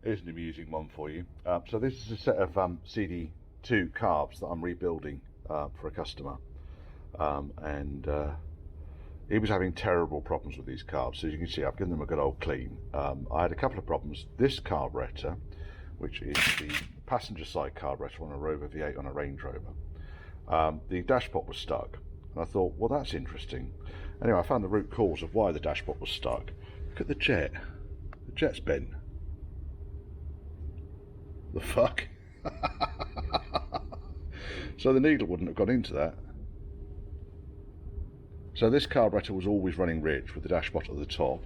Here's an amusing one for you. So this is a set of CD2 carbs that I'm rebuilding for a customer, and he was having terrible problems with these carbs. So as you can see, I've given them a good old clean. I had a couple of problems. This carburetor, which is the passenger side carburetor on a Rover V8 on a Range Rover, the dashpot was stuck, and I thought, well, that's interesting. Anyway, I found the root cause of why the dashpot was stuck. Look at the jet. The jet's bent. The fuck? So the needle wouldn't have gone into that. So this carburetor was always running rich with the dashpot at the top.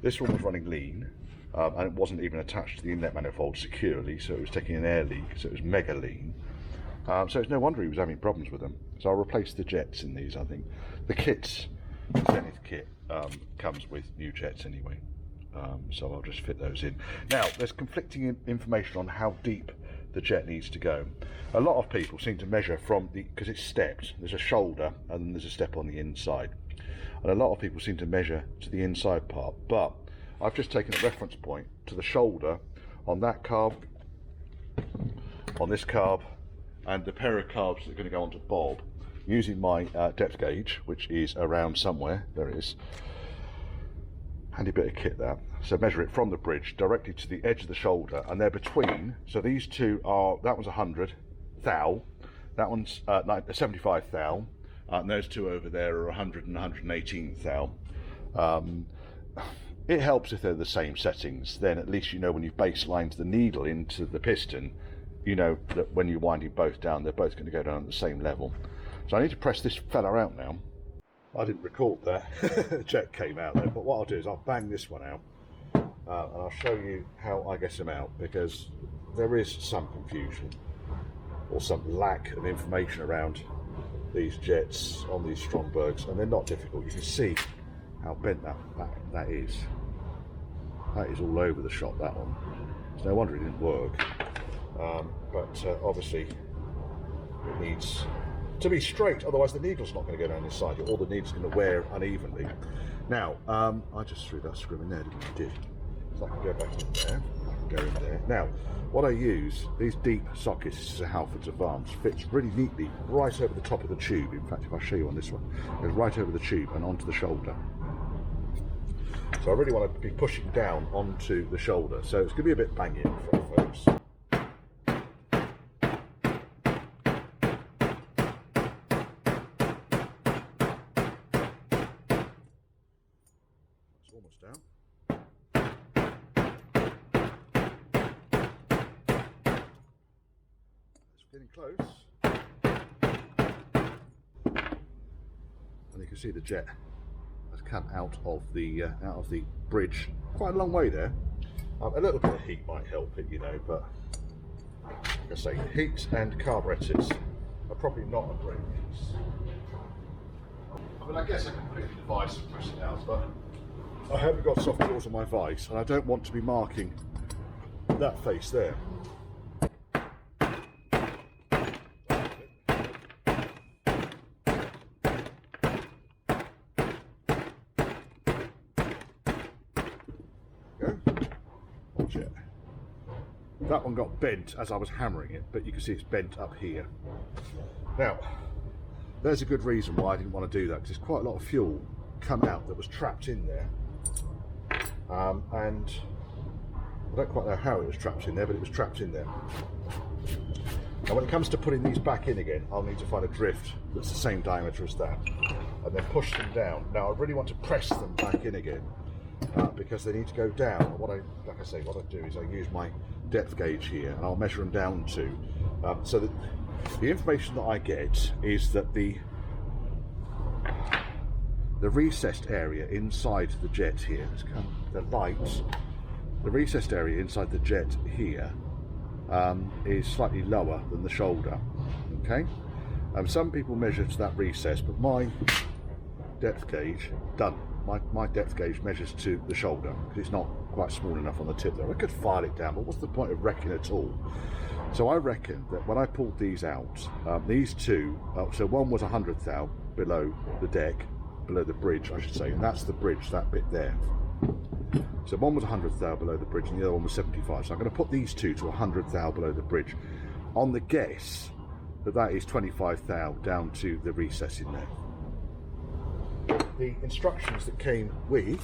This one was running lean, and it wasn't even attached to the inlet manifold securely, so it was taking an air leak, so it was mega lean. So it's no wonder he was having problems with them. So I'll replace the jets in these, I think. The kits, the Zenith kit, comes with new jets anyway. So I'll just fit those in. Now, there's conflicting information on how deep the jet needs to go. A lot of people seem to measure from the, because it's stepped, there's a shoulder and then there's a step on the inside. And a lot of people seem to measure to the inside part, but I've just taken a reference point to the shoulder on that carb, on this carb, and the pair of carbs that are going to go onto Bob, using my depth gauge, which is around somewhere. There it is. Handy bit of kit there. So measure it from the bridge directly to the edge of the shoulder, and they're between. So these two are, that one's 100 thou, that one's 75 thou, and those two over there are 100 and 118 thou. It helps if they're the same settings. Then at least you know when you've baselined the needle into the piston, you know that when you're winding both down, they're both going to go down at the same level. So I need to press this fella out now. I didn't record that. The jet came out there, but what I'll do is I'll bang this one out, and I'll show you how I get them out, because there is some confusion or some lack of information around these jets on these Strombergs, and they're not difficult. You can see how bent that is. That is all over the shop, that one. It's no wonder it didn't work. But obviously it needs to be straight, otherwise the needle's not going to go down inside it, or the needle's going to wear unevenly. Now, I just threw that screw in there, didn't I? Did. So I can go back in there, I can go in there. Now, what I use, these deep sockets, this is a Halfords Advance, fits really neatly right over the top of the tube. In fact, if I show you on this one, it goes right over the tube and onto the shoulder. So I really want to be pushing down onto the shoulder. So it's going to be a bit banging for folks. Almost down. It's getting close. And you can see the jet has come out of the bridge quite a long way there. A little bit of heat might help it, you know, but like I say, heat and carburetors are probably not a great mix. I mean, I guess I can pick the device and press it out, but I haven't got soft jaws on my vise, and I don't want to be marking that face there. Go. Watch it. That one got bent as I was hammering it, but you can see it's bent up here. Now, there's a good reason why I didn't want to do that, because there's quite a lot of fuel come out that was trapped in there. And I don't quite know how it was trapped in there, but it was trapped in there. Now when it comes to putting these back in again, I'll need to find a drift that's the same diameter as that, and then push them down. Now I really want to press them back in again, because they need to go down. And what I do is I use my depth gauge here, and I'll measure them down to, so that the information that I get is that the recessed area inside the jet here, the lights, the recessed area inside the jet here is slightly lower than the shoulder. Okay, some people measure to that recess, but my depth gauge, my depth gauge measures to the shoulder, because it's not quite small enough on the tip there. I could file it down, but what's the point of wrecking at all? So I reckon that when I pulled these out, these two, so one was 100 thou below the deck, below the bridge I should say, and that's the bridge, that bit there. So one was 100th thou below the bridge and the other one was 75. So I'm going to put these two to 100th thou below the bridge on the guess that that is 25 thou down to the recess in there. The instructions that came with,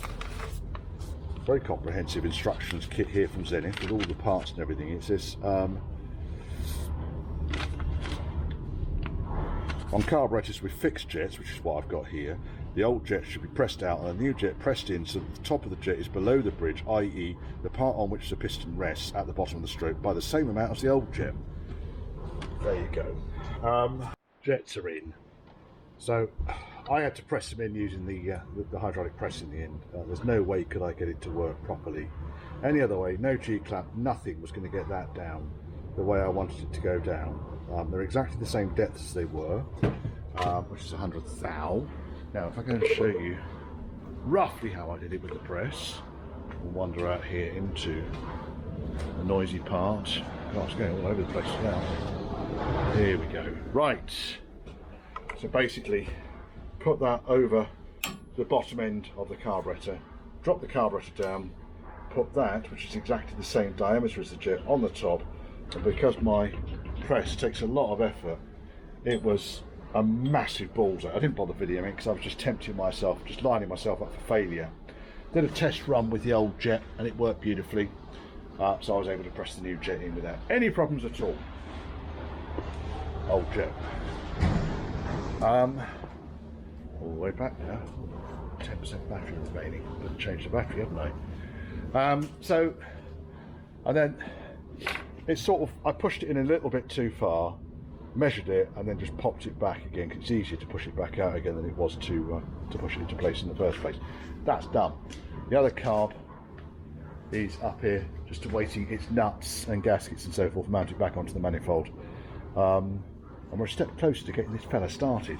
very comprehensive instructions kit here from Zenith with all the parts and everything. It says on carburetors with fixed jets, which is what I've got here, the old jet should be pressed out and a new jet pressed in so that the top of the jet is below the bridge, i.e. the part on which the piston rests at the bottom of the stroke, by the same amount as the old jet. There you go. Jets are in. So I had to press them in using the hydraulic press in the end. There's no way could I get it to work properly. Any other way, no G-clamp, nothing was going to get that down the way I wanted it to go down. They're exactly the same depth as they were, which is 100th thou. Now if I can show you roughly how I did it with the press, we'll wander out here into the noisy part. Oh, it's going all over the place now. Here we go. Right. So basically, put that over the bottom end of the carburetor, drop the carburetor down, put that, which is exactly the same diameter as the jet, on the top, and because my press takes a lot of effort, it was a massive bullseye. I didn't bother videoing it because I was just tempting myself, just lining myself up for failure. Did a test run with the old jet and it worked beautifully, so I was able to press the new jet in without any problems at all. Old jet. All the way back now. 10% battery remaining, but changed the battery, haven't I? And then it's sort of, I pushed it in a little bit too far, measured it, and then just popped it back again, because it's easier to push it back out again than it was to push it into place in the first place. That's done. The other carb is up here, just awaiting its nuts and gaskets and so forth mounted back onto the manifold. And we're a step closer to getting this fella started.